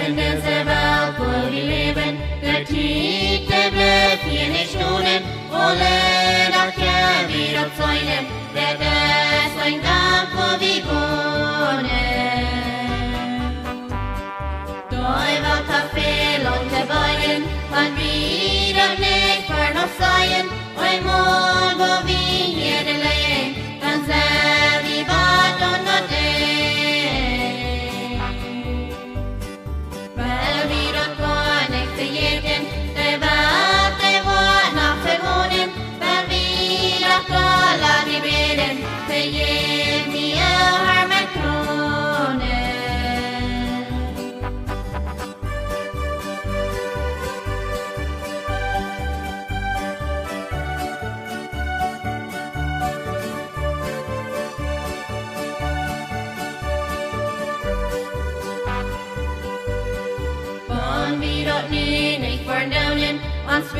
in deze Welt wo wir leben, der Krieg, der bleibt hier nicht ohne, wollen das Kerl wieder zäunen, der das ein Kampf, wo wir wohnen. Doi Welt hat viel und Beinen, man wieder nicht für noch sein, ein Mond, wo wir hier leben, dann sehr wie Bad und not weil wir dort gar nicht verjäten, der Welt, der Wort nach verwohnen, weil wir dort alle die beten, verjäten wir auch mit Kronen. Wollen wir dort nie nicht verdauen, uns